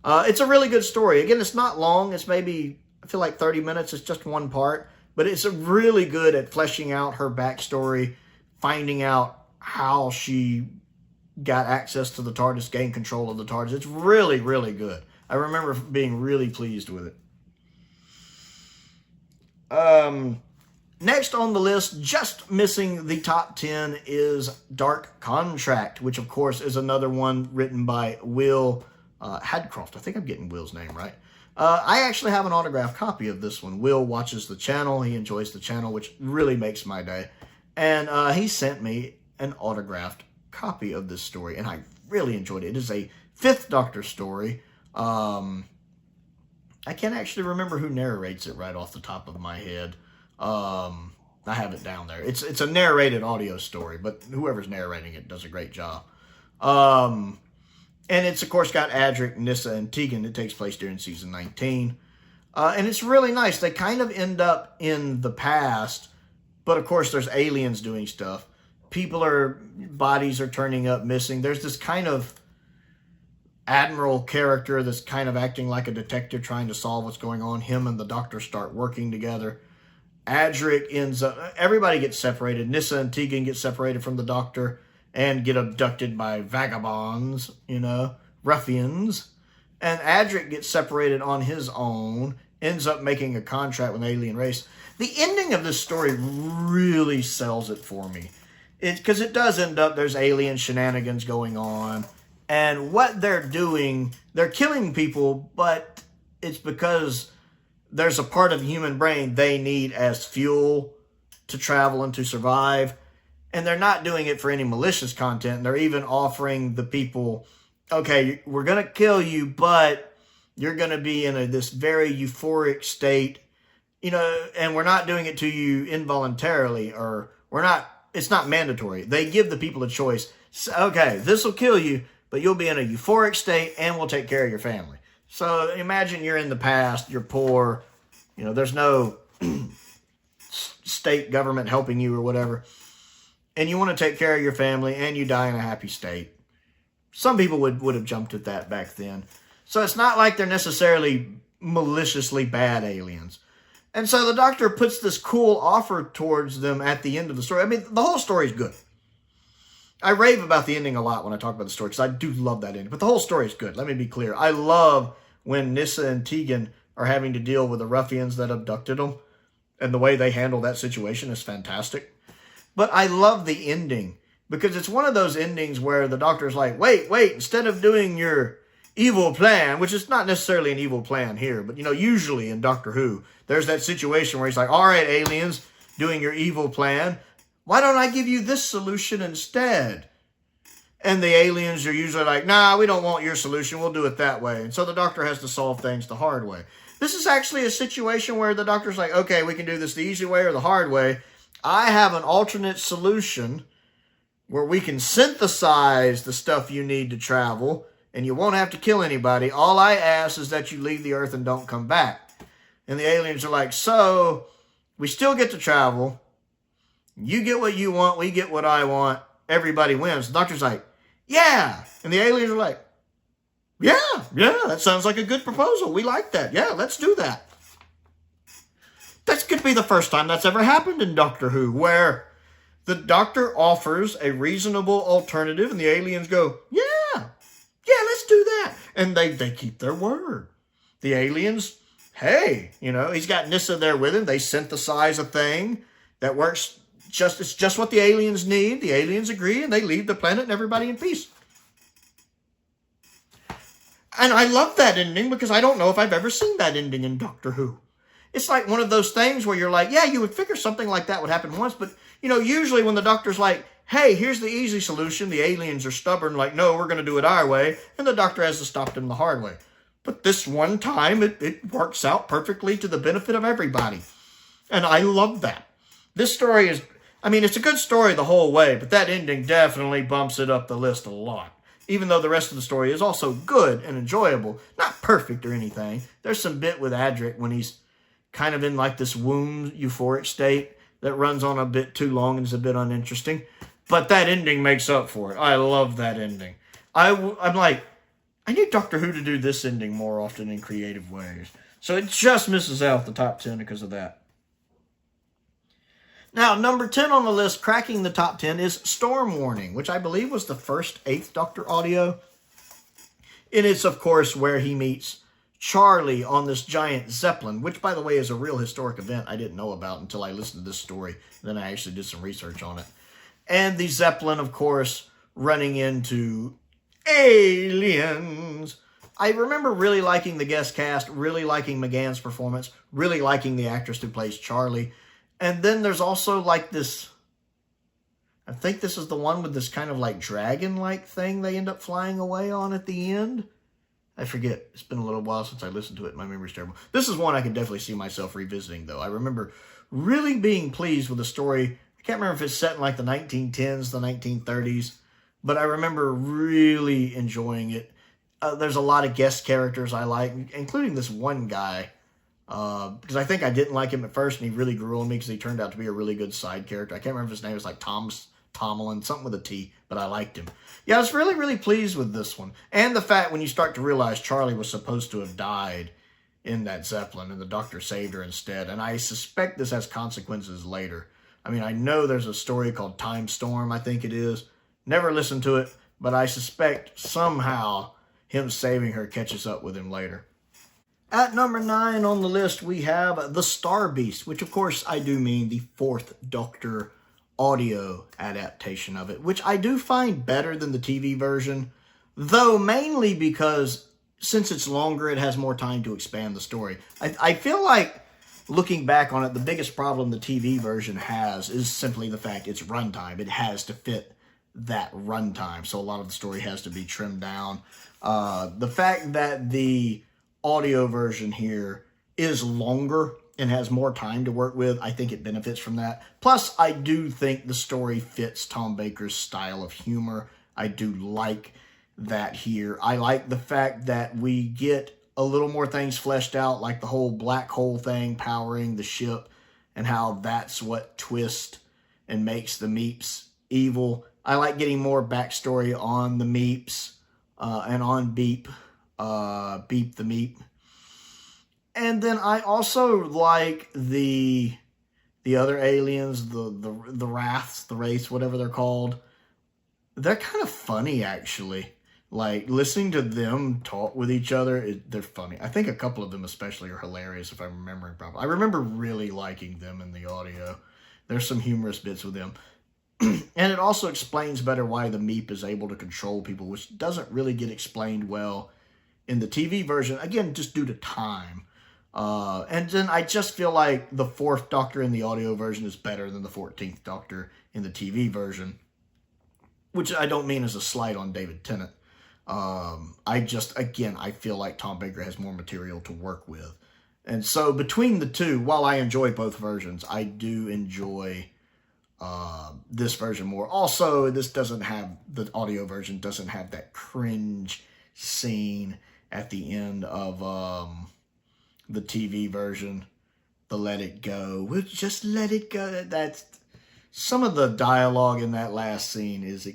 It's a really good story. Again, it's not long. It's maybe, I feel like 30 minutes. It's just one part. But it's really good at fleshing out her backstory, finding out how she got access to the TARDIS, gained control of the TARDIS. It's really, really good. I remember being really pleased with it. Next on the list, just missing the top 10, is Dark Contract, which of course is another one written by Will Hadcroft. I think I'm getting Will's name right. I actually have an autographed copy of this one. Will watches the channel. He enjoys the channel, which really makes my day. And he sent me an autographed copy of this story, and I really enjoyed it. It is a 5th Doctor story. I can't actually remember who narrates it right off the top of my head. I have it down there. It's a narrated audio story, but whoever's narrating it does a great job. And it's, of course, got Adric, Nyssa, and Tegan. It takes place during season 19. And it's really nice. They kind of end up in the past, but, of course, there's aliens doing stuff. Bodies are turning up missing. There's this kind of admiral character that's kind of acting like a detective trying to solve what's going on. Him and the Doctor start working together. Adric ends up... Everybody gets separated. Nyssa and Tegan get separated from the Doctor and get abducted by vagabonds, ruffians. And Adric gets separated on his own, ends up making a contract with an alien race. The ending of this story really sells it for me. Because it does end up, there's alien shenanigans going on. And what they're doing, they're killing people, but it's because there's a part of the human brain they need as fuel to travel and to survive. And they're not doing it for any malicious content. They're even offering the people, okay, we're going to kill you, but you're going to be in this very euphoric state, and we're not doing it to you involuntarily, or it's not mandatory. They give the people a choice. So, okay, this will kill you, but you'll be in a euphoric state and we'll take care of your family. So imagine you're in the past, you're poor, there's no state government helping you or whatever. And you want to take care of your family, and you die in a happy state. Some people would have jumped at that back then. So it's not like they're necessarily maliciously bad aliens. And so the Doctor puts this cool offer towards them at the end of the story. I mean, the whole story is good. I rave about the ending a lot when I talk about the story, because I do love that ending. But the whole story is good, let me be clear. I love when Nyssa and Tegan are having to deal with the ruffians that abducted them. And the way they handle that situation is fantastic. But I love the ending, because it's one of those endings where the Doctor's like, wait, instead of doing your evil plan, which is not necessarily an evil plan here, but, usually in Doctor Who, there's that situation where he's like, all right, aliens, doing your evil plan, why don't I give you this solution instead? And the aliens are usually like, nah, we don't want your solution, we'll do it that way. And so the Doctor has to solve things the hard way. This is actually a situation where the Doctor's like, okay, we can do this the easy way or the hard way. I have an alternate solution where we can synthesize the stuff you need to travel, and you won't have to kill anybody. All I ask is that you leave the Earth and don't come back. And the aliens are like, so we still get to travel. You get what you want, we get what I want. Everybody wins. The Doctor's like, yeah. And the aliens are like, yeah, that sounds like a good proposal. We like that. Yeah, let's do that. That could be the first time that's ever happened in Doctor Who, where the Doctor offers a reasonable alternative and the aliens go, yeah, let's do that. And they keep their word. The aliens, hey, he's got Nyssa there with him. They synthesize a thing that works it's just what the aliens need. The aliens agree and they leave the planet and everybody in peace. And I love that ending, because I don't know if I've ever seen that ending in Doctor Who. It's like one of those things where you're like, yeah, you would figure something like that would happen once. But, usually when the Doctor's like, hey, here's the easy solution, the aliens are stubborn, like, no, we're going to do it our way. And the Doctor has to stop them the hard way. But this one time, it works out perfectly to the benefit of everybody. And I love that. This story is, it's a good story the whole way, but that ending definitely bumps it up the list a lot. Even though the rest of the story is also good and enjoyable. Not perfect or anything. There's some bit with Adric when he's kind of in like this womb euphoric state that runs on a bit too long and is a bit uninteresting. But that ending makes up for it. I love that ending. I'm like, I need Doctor Who to do this ending more often in creative ways. So it just misses out the top 10 because of that. Now, number 10 on the list, cracking the top 10, is Storm Warning, which I believe was the first 8th Doctor audio. And it's, of course, where he meets Charlie on this giant Zeppelin, which, by the way, is a real historic event I didn't know about until I listened to this story. Then I actually did some research on it. And the Zeppelin, of course, running into aliens. I remember really liking the guest cast, really liking McGann's performance, really liking the actress who plays Charlie. And then there's also like this, I think this is the one with this kind of like dragon-like thing they end up flying away on at the end. I forget. It's been a little while since I listened to it. My memory's terrible. This is one I can definitely see myself revisiting, though. I remember really being pleased with the story. I can't remember if it's set in like the 1910s, the 1930s, but I remember really enjoying it. There's a lot of guest characters I like, including this one guy. Because I think I didn't like him at first, and he really grew on me because he turned out to be a really good side character. I can't remember if his name was like Tomlin, something with a T, but I liked him. Yeah, I was really, really pleased with this one. And the fact when you start to realize Charlie was supposed to have died in that Zeppelin, and the Doctor saved her instead. And I suspect this has consequences later. I mean, I know there's a story called Time Storm, I think it is. Never listened to it, but I suspect somehow him saving her catches up with him later. At number 9 on the list, we have The Star Beast, which, of course, I do mean the 4th Doctor audio adaptation of it, which I do find better than the TV version, though mainly because since it's longer, it has more time to expand the story. I feel like, looking back on it, the biggest problem the TV version has is simply the fact it's runtime. It has to fit that runtime, so a lot of the story has to be trimmed down. The fact that the audio version here is longer and has more time to work with, I think it benefits from that. Plus, I do think the story fits Tom Baker's style of humor. I do like that here. I like the fact that we get a little more things fleshed out, like the whole black hole thing powering the ship and how that's what twists and makes the Meeps evil. I like getting more backstory on the Meeps and on Beep the Meep. And then I also like the other aliens, the Wraiths, the Wraiths, whatever they're called. They're kind of funny, actually. Like, listening to them talk with each other, they're funny. I think a couple of them especially are hilarious, if I'm remembering properly. I remember really liking them in the audio. There's some humorous bits with them. And it also explains better why the Meep is able to control people, which doesn't really get explained well in the TV version. Again, just due to time. And then I just feel like the 4th Doctor in the audio version is better than the 14th Doctor in the TV version. Which I don't mean as a slight on David Tennant. I feel like Tom Baker has more material to work with. And so between the two, while I enjoy both versions, I do enjoy this version more. Also, the audio version doesn't have that cringe scene at the end of the TV version. The Let It Go. We'll just let it go. That's some of the dialogue in that last scene is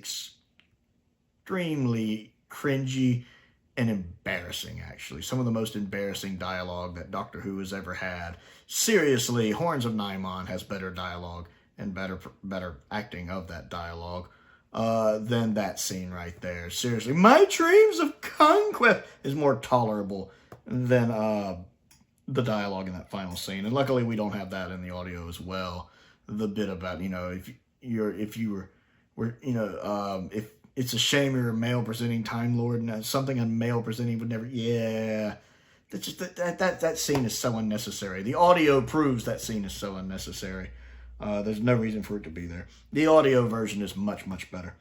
extremely cringy and embarrassing, actually. Some of the most embarrassing dialogue that Doctor Who has ever had. Seriously, Horns of Nimon has better dialogue and better acting of that dialogue than that scene right there. Seriously, my dreams of conquest is more tolerable than the dialogue in that final scene. And luckily we don't have that in the audio as well. The bit about, if it's a shame you're a male presenting Time Lord and something a male presenting would never, yeah. That's just, that scene is so unnecessary. The audio proves that scene is so unnecessary. There's no reason for it to be there. The audio version is much, much better.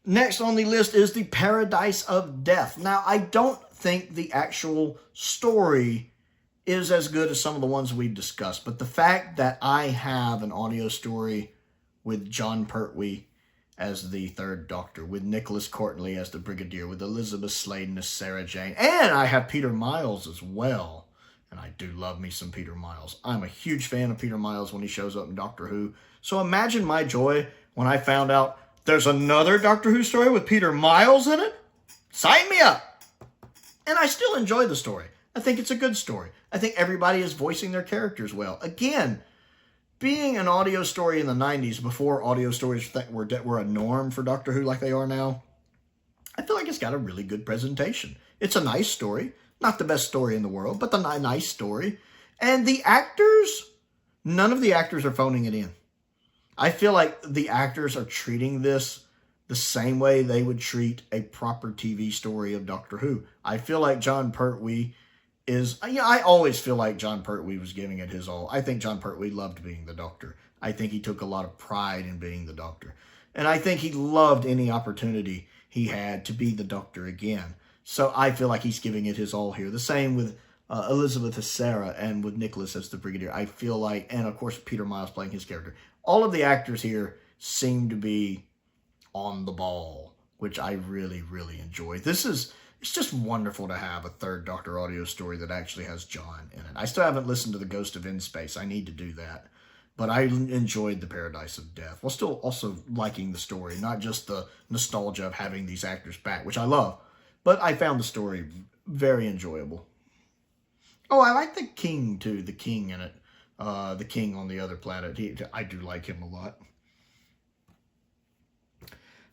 Next on the list is the Paradise of Death. Now, I don't think the actual story is as good as some of the ones we've discussed, but the fact that I have an audio story with John Pertwee as the third Doctor, with Nicholas Courtney as the Brigadier, with Elizabeth Sladen as Sarah Jane. And I have Peter Miles as well. And I do love me some Peter Miles. I'm a huge fan of Peter Miles when he shows up in Doctor Who. So imagine my joy when I found out there's another Doctor Who story with Peter Miles in it. Sign me up! And I still enjoy the story. I think it's a good story. I think everybody is voicing their characters well. Again, being an audio story in the 90s, before audio stories were a norm for Doctor Who like they are now, I feel like it's got a really good presentation. It's a nice story. Not the best story in the world, but a nice story. And the actors, none of the actors are phoning it in. I feel like the actors are treating this the same way they would treat a proper TV story of Doctor Who. I feel like Jon Pertwee is, I always feel like Jon Pertwee was giving it his all. I think Jon Pertwee loved being the Doctor. I think he took a lot of pride in being the Doctor. And I think he loved any opportunity he had to be the Doctor again. So I feel like he's giving it his all here. The same with Elizabeth as Sarah and with Nicholas as the Brigadier. I feel like, and of course Peter Miles playing his character. All of the actors here seem to be on the ball, which I really, really enjoy. It's just wonderful to have a third Doctor audio story that actually has John in it. I still haven't listened to The Ghost of In Space. I need to do that. But I enjoyed The Paradise of Death, while still also liking the story, not just the nostalgia of having these actors back, which I love. But I found the story very enjoyable. Oh, I like the King, too. The King in it. The King on the other planet. I do like him a lot.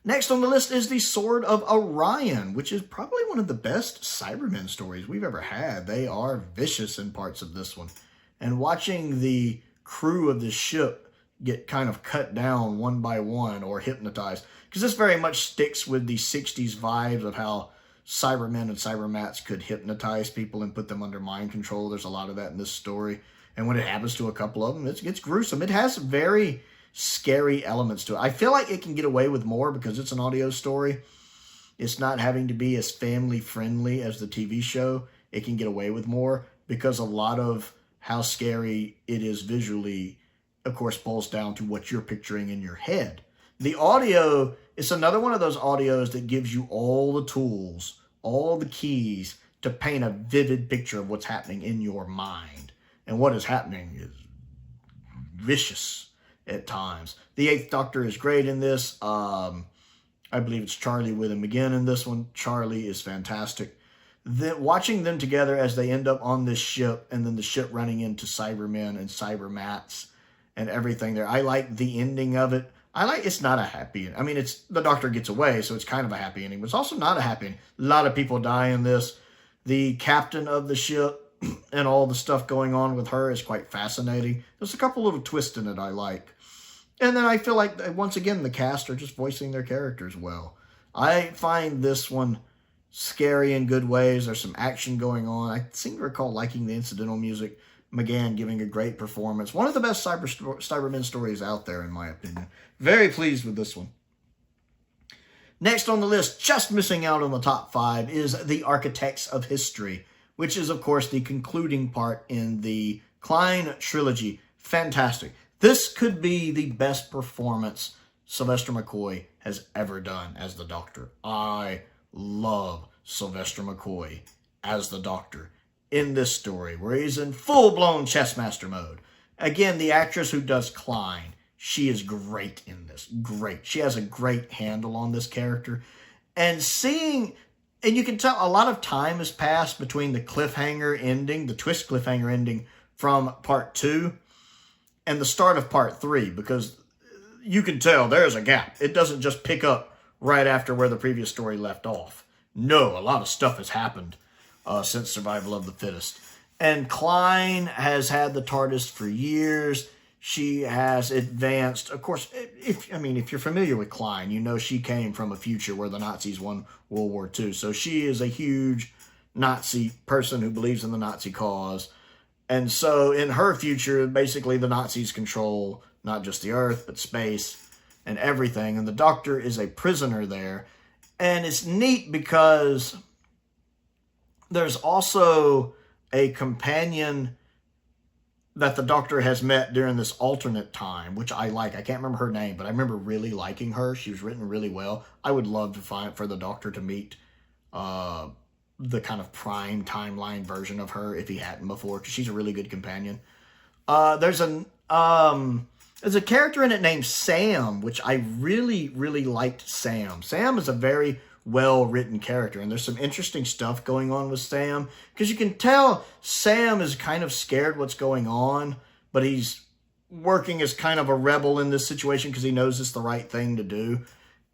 Next on the list is the Sword of Orion, which is probably one of the best Cybermen stories we've ever had. They are vicious in parts of this one. And watching the crew of this ship get kind of cut down one by one or hypnotized, because this very much sticks with the 60s vibes of how Cybermen and Cybermats could hypnotize people and put them under mind control. There's a lot of that in this story. And when it happens to a couple of them, it's gruesome. It has very scary elements to it. I feel like it can get away with more because it's an audio story. It's not having to be as family friendly as the TV show. It can get away with more because a lot of how scary it is visually, of course, boils down to what you're picturing in your head. The audio is another one of those audios that gives you all the tools, all the keys to paint a vivid picture of what's happening in your mind. And what is happening is vicious at times. The Eighth Doctor is great in this. I believe it's Charlie with him again in this one. Charlie is fantastic. Watching them together as they end up on this ship, and then the ship running into Cybermen and Cybermats and everything there. I like the ending of it. It's not a happy, I mean, it's the Doctor gets away, so it's kind of a happy ending, but it's also not a happy ending. A lot of people die in this. The captain of the ship and all the stuff going on with her is quite fascinating. There's a couple little twists in it I like. And then I feel like, once again, the cast are just voicing their characters well. I find this one scary in good ways. There's some action going on. I seem to recall liking the incidental music. McGann giving a great performance. One of the best Cybermen stories out there, in my opinion. Very pleased with this one. Next on the list, just missing out on the top 5, is The Architects of History, which is, of course, the concluding part in the Klein trilogy. Fantastic. This could be the best performance Sylvester McCoy has ever done as the Doctor. I love Sylvester McCoy as the Doctor in this story, where he's in full-blown chessmaster mode. Again, the actress who does Klein, she is great in this. Great. She has a great handle on this character. And you can tell a lot of time has passed between the cliffhanger ending, the twist cliffhanger ending from part 2 and the start of part 3, because you can tell there's a gap. It doesn't just pick up right after where the previous story left off. No, a lot of stuff has happened since Survival of the Fittest. And Klein has had the TARDIS for years. She has advanced. Of course, if you're familiar with Klein, you know she came from a future where the Nazis won World War II. So she is a huge Nazi person who believes in the Nazi cause. And so in her future, basically the Nazis control not just the Earth, but space and everything. And the Doctor is a prisoner there. And it's neat because there's also a companion that the Doctor has met during this alternate time, which I like. I can't remember her name, but I remember really liking her. She was written really well. I would love to find for the Doctor to meet the kind of prime timeline version of her if he hadn't before, because she's a really good companion. There's a character in it named Sam, which I really, really liked Sam. Sam is a very well-written character, and there's some interesting stuff going on with Sam, because you can tell Sam is kind of scared what's going on, but he's working as kind of a rebel in this situation because he knows it's the right thing to do,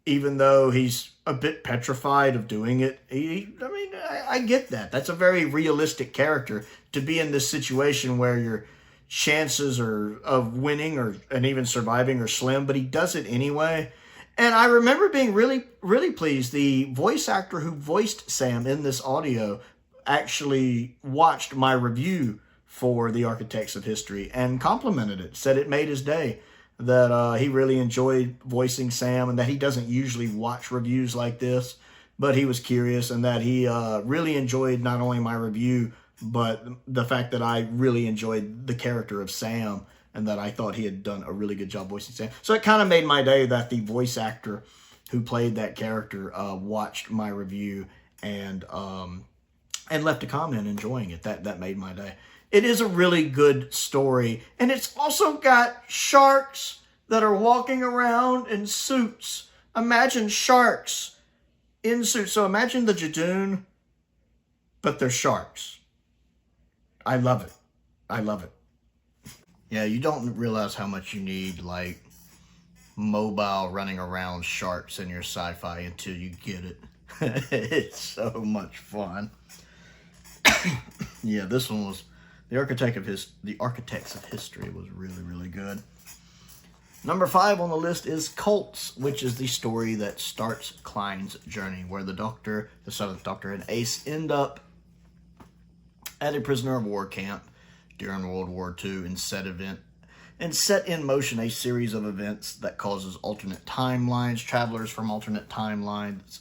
even though he's a bit petrified of doing it. I get that. That's a very realistic character to be in this situation where your chances of winning and even surviving are slim, but he does it anyway. And I remember being really, really pleased. The voice actor who voiced Sam in this audio actually watched my review for The Architects of History and complimented it, said it made his day, that he really enjoyed voicing Sam and that he doesn't usually watch reviews like this, but he was curious, and that he really enjoyed not only my review, but the fact that I really enjoyed the character of Sam, and that I thought he had done a really good job voicing Sam. So it kind of made my day that the voice actor who played that character watched my review and left a comment enjoying it. That made my day. It is a really good story, and it's also got sharks that are walking around in suits. Imagine sharks in suits. So imagine the Jadoon, but they're sharks. I love it. I love it. Yeah, you don't realize how much you need, like, mobile running around sharks in your sci-fi until you get it. It's so much fun. Yeah, this one was... The Architects of History was really, really good. Number 5 on the list is Cults, which is the story that starts Klein's journey, where the Doctor, the 7th Doctor, and Ace end up at a prisoner of war camp during World War II and set in motion a series of events that causes alternate timelines, travelers from alternate timelines,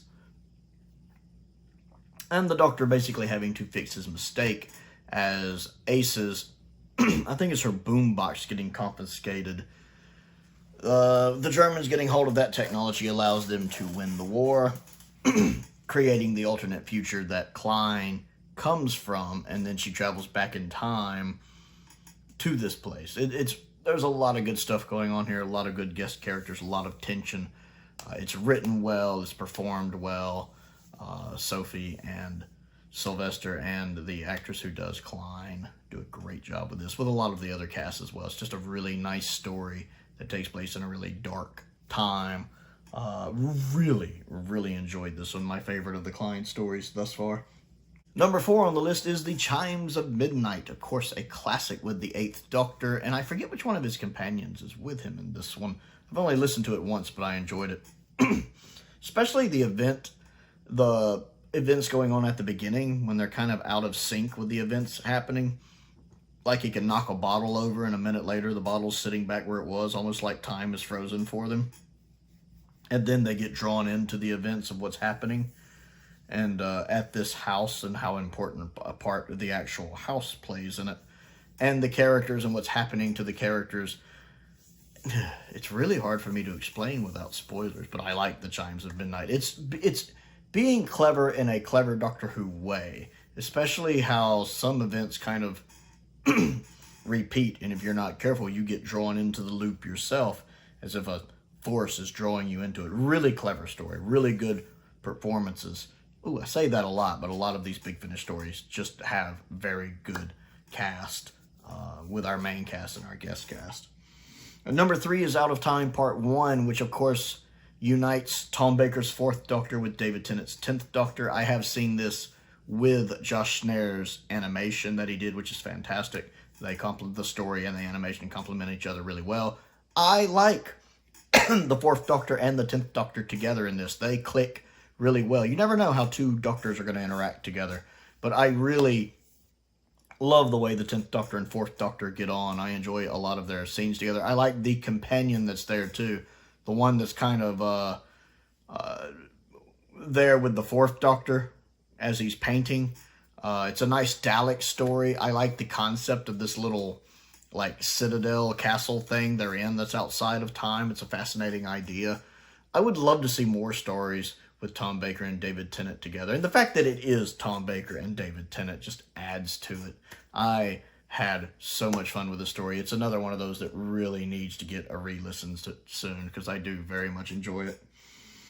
and the Doctor basically having to fix his mistake as Ace's, I think it's her boombox getting confiscated. The Germans getting hold of that technology allows them to win the war, creating the alternate future that Klein comes from, and then she travels back in time to this place. There's a lot of good stuff going on here, a lot of good guest characters, a lot of tension. It's written well, it's performed well. Sophie and Sylvester and the actress who does Klein do a great job with this, with a lot of the other cast as well. It's just a really nice story that takes place in a really dark time. Really, really enjoyed this one. My favorite of the Klein stories thus far. Number 4 on the list is The Chimes of Midnight. Of course, a classic with the 8th Doctor, and I forget which one of his companions is with him in this one. I've only listened to it once, but I enjoyed it. Especially the events going on at the beginning, when they're kind of out of sync with the events happening. Like he can knock a bottle over, and a minute later the bottle's sitting back where it was, almost like time is frozen for them. And then they get drawn into the events of what's happening. And at this house, and how important a part the actual house plays in it. And the characters and what's happening to the characters. It's really hard for me to explain without spoilers, but I like The Chimes of Midnight. It's being clever in a clever Doctor Who way. Especially how some events kind of repeat, and if you're not careful, you get drawn into the loop yourself, as if a force is drawing you into it. Really clever story, really good performances. Ooh, I say that a lot, but a lot of these Big Finish stories just have very good cast, with our main cast and our guest cast. And number 3 is Out of Time Part 1, which of course unites Tom Baker's 4th Doctor with David Tennant's 10th Doctor. I have seen this with Josh Snare's animation that he did, which is fantastic. They complement the story and the animation complement each other really well. I like the 4th Doctor and the 10th Doctor together in this. They click really well. You never know how 2 Doctors are going to interact together, but I really love the way the 10th Doctor and 4th Doctor get on. I enjoy a lot of their scenes together. I like the companion that's there too. The one that's kind of there with the 4th Doctor as he's painting. It's a nice Dalek story. I like the concept of this little like citadel castle thing they're in that's outside of time. It's a fascinating idea. I would love to see more stories with Tom Baker and David Tennant together. And the fact that it is Tom Baker and David Tennant just adds to it. I had so much fun with the story. It's another one of those that really needs to get a re-listen to soon, because I do very much enjoy it.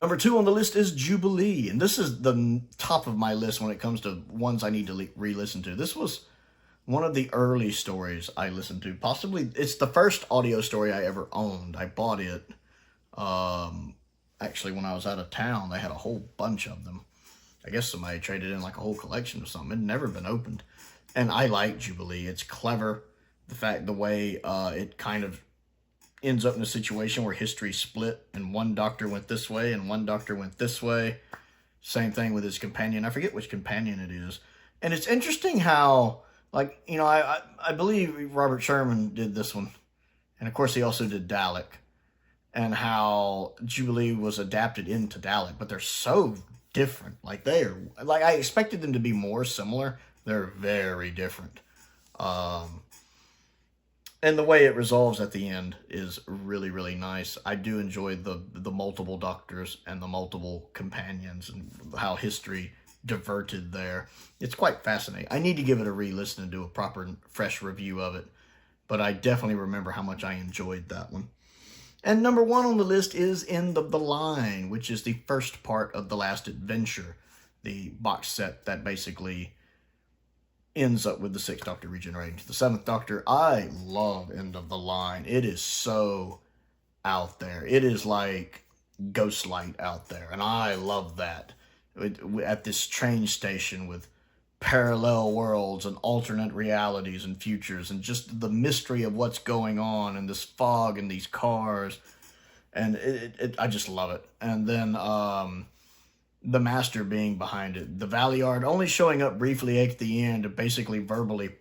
Number 2 on the list is Jubilee, and this is the top of my list when it comes to ones I need to re-listen to. This was one of the early stories I listened to. Possibly, it's the first audio story I ever owned. I bought it, actually, when I was out of town. They had a whole bunch of them. I guess somebody traded in like a whole collection or something. It had never been opened. And I like Jubilee. It's clever. The way it kind of ends up in a situation where history split and one doctor went this way and one doctor went this way. Same thing with his companion. I forget which companion it is. And it's interesting how, like, you know, I believe Robert Sherman did this one. And of course he also did Dalek. And how Jubilee was adapted into Dalek. But they're so different. Like, I expected them to be more similar. They're very different. And the way it resolves at the end is really, really nice. I do enjoy the multiple doctors and the multiple companions and how history diverted there. It's quite fascinating. I need to give it a re-listen and do a proper, fresh review of it. But I definitely remember how much I enjoyed that one. And number 1 on the list is End of the Line, which is the first part of The Last Adventure, the box set that basically ends up with the 6th Doctor regenerating to the 7th Doctor. I love End of the Line. It is so out there. It is like Ghostlight out there, and I love that. At this train station with parallel worlds and alternate realities and futures, and just the mystery of what's going on, and this fog and these cars, and I just love it. And then the Master being behind it. The Valiard only showing up briefly at the end to basically verbally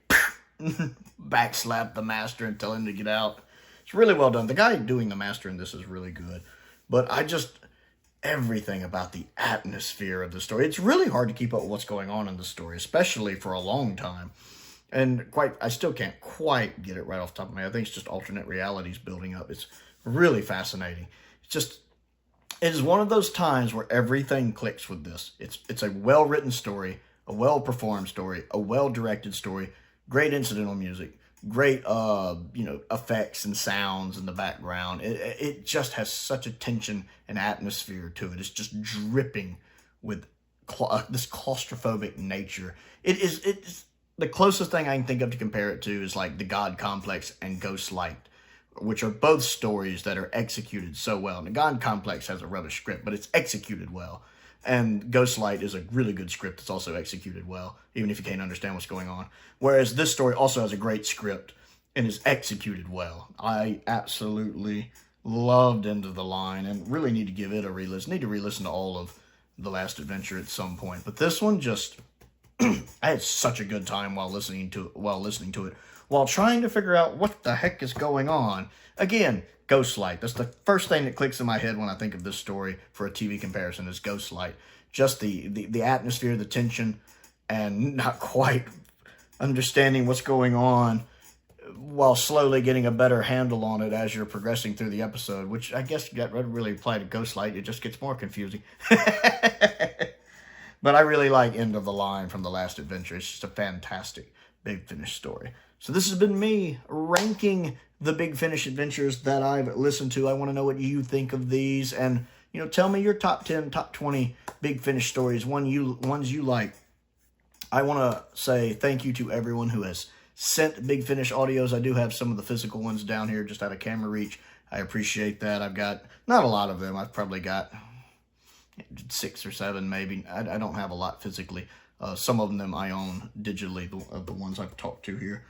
backslap the Master and tell him to get out. It's really well done. The guy doing the Master in this is really good. But everything about the atmosphere of the story. It's really hard to keep up with what's going on in the story, especially for a long time. And I still can't quite get it right off the top of my head. I think it's just alternate realities building up. It's really fascinating. It is one of those times where everything clicks with this. It's a well-written story, a well-performed story, a well-directed story, great incidental music, great effects and sounds in the background. It just has such a tension and atmosphere to it. It's just dripping with this claustrophobic nature. It's the closest thing I can think of to compare it to is like The God Complex and Ghostlight, which are both stories that are executed so well. And the God Complex has a rubbish script, but it's executed well. And Ghostlight is a really good script that's also executed well, even if you can't understand what's going on. Whereas this story also has a great script and is executed well. I absolutely loved End of the Line and really need to give it a re-listen. Need to re-listen to all of The Last Adventure at some point. But this one just, I had such a good time while listening to it. While trying to figure out what the heck is going on. Again, Ghostlight. That's the first thing that clicks in my head when I think of this story for a TV comparison is Ghostlight. Just the atmosphere, the tension, and not quite understanding what's going on while slowly getting a better handle on it as you're progressing through the episode, which I guess that really apply to Ghostlight. It just gets more confusing. But I really like End of the Line from The Last Adventure. It's just a fantastic Big Finish story. So this has been me ranking the Big Finish adventures that I've listened to. I want to know what you think of these. And, tell me your top 10, top 20 Big Finish stories, ones you like. I want to say thank you to everyone who has sent Big Finish audios. I do have some of the physical ones down here just out of camera reach. I appreciate that. I've got, not a lot of them. I've probably got 6 or 7 maybe. I don't have a lot physically. Some of them I own digitally, of the ones I've talked to here.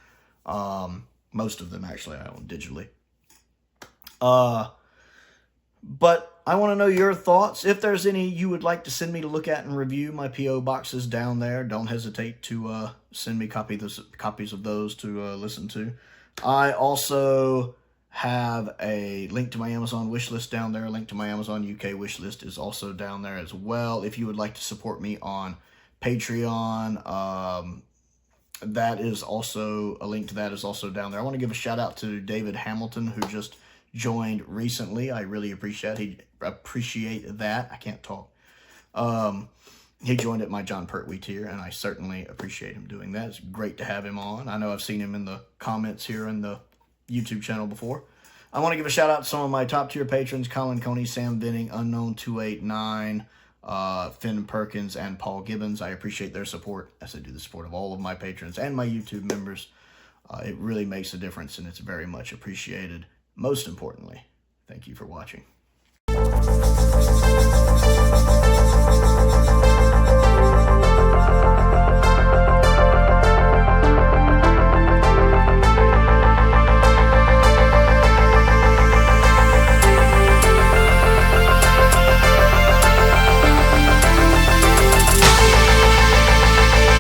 Most of them actually I own digitally. But I want to know your thoughts. If there's any you would like to send me to look at and review, my P.O. box is down there. Don't hesitate to send me copies of those to listen to. I also have a link to my Amazon wishlist down there. A link to my Amazon UK wishlist is also down there as well. If you would like to support me on Patreon, that is also, a link to that is also down there. I want to give a shout out to David Hamilton, who just joined recently. I really appreciate that. I can't talk. He joined at my John Pertwee tier, and I certainly appreciate him doing that. It's great to have him on. I know I've seen him in the comments here in the YouTube channel before. I want to give a shout out to some of my top tier patrons: Colin Coney, Sam Venning, Unknown289, Finn Perkins, and Paul Gibbons. I appreciate their support, as I do the support of all of my patrons and my YouTube members. It really makes a difference, and it's very much appreciated. Most importantly, thank you for watching.